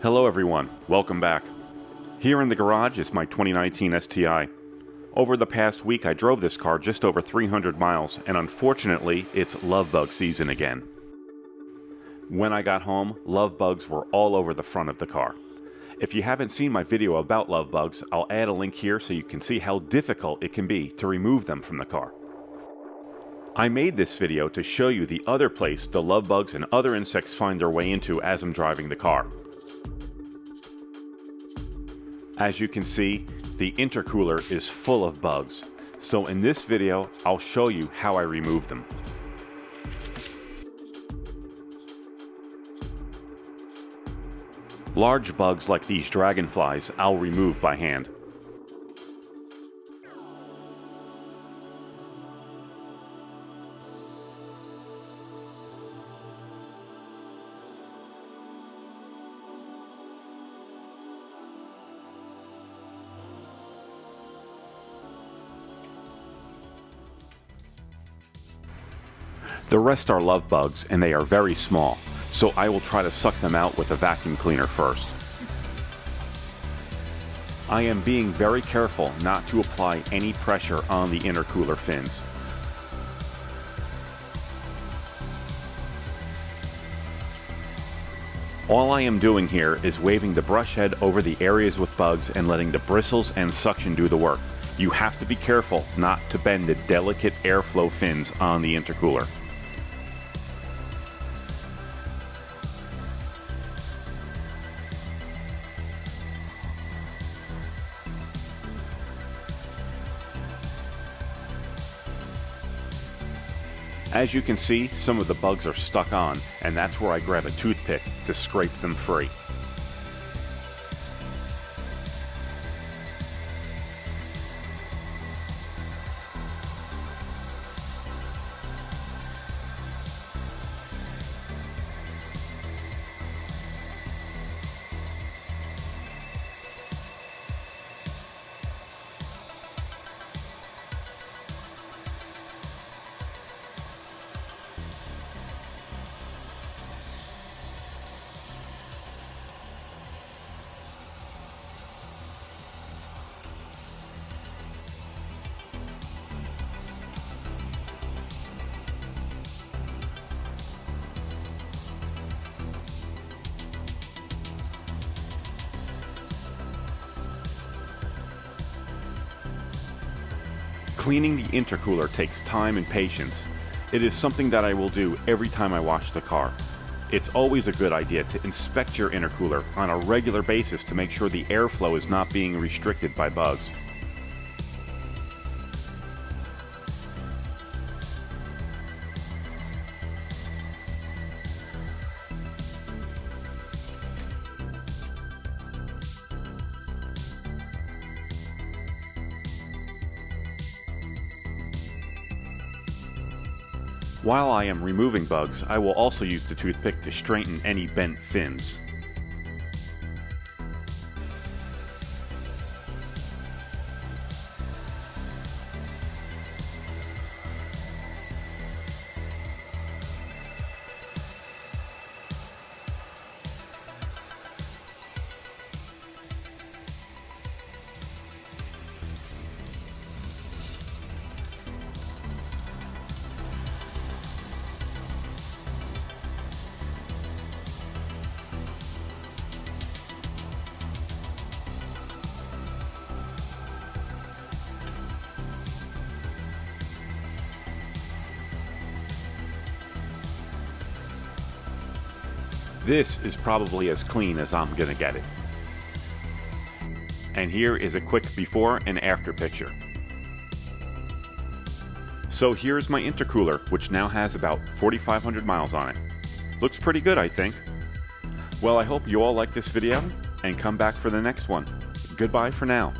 Hello everyone, welcome back. Here in the garage is my 2019 STI. Over the past week I drove this car just over 300 miles and unfortunately it's love bug season again. When I got home, love bugs were all over the front of the car. If you haven't seen my video about love bugs, I'll add a link here so you can see how difficult it can be to remove them from the car. I made this video to show you the other place the love bugs and other insects find their way into as I'm driving the car. As you can see, the intercooler is full of bugs, so in this video I'll show you how I remove them. Large bugs like these dragonflies I'll remove by hand. The rest are love bugs and they are very small, so I will try to suck them out with a vacuum cleaner first. I am being very careful not to apply any pressure on the intercooler fins. All I am doing here is waving the brush head over the areas with bugs and letting the bristles and suction do the work. You have to be careful not to bend the delicate airflow fins on the intercooler. As you can see, some of the bugs are stuck on, and that's where I grab a toothpick to scrape them free. Cleaning the intercooler takes time and patience. It is something that I will do every time I wash the car. It's always a good idea to inspect your intercooler on a regular basis to make sure the airflow is not being restricted by bugs. While I am removing bugs, I will also use the toothpick to straighten any bent fins. This is probably as clean as I'm gonna get it. And here is a quick before and after picture. So here's my intercooler, which now has about 4,500 miles on it. Looks pretty good, I think. Well, I hope you all like this video and come back for the next one. Goodbye for now.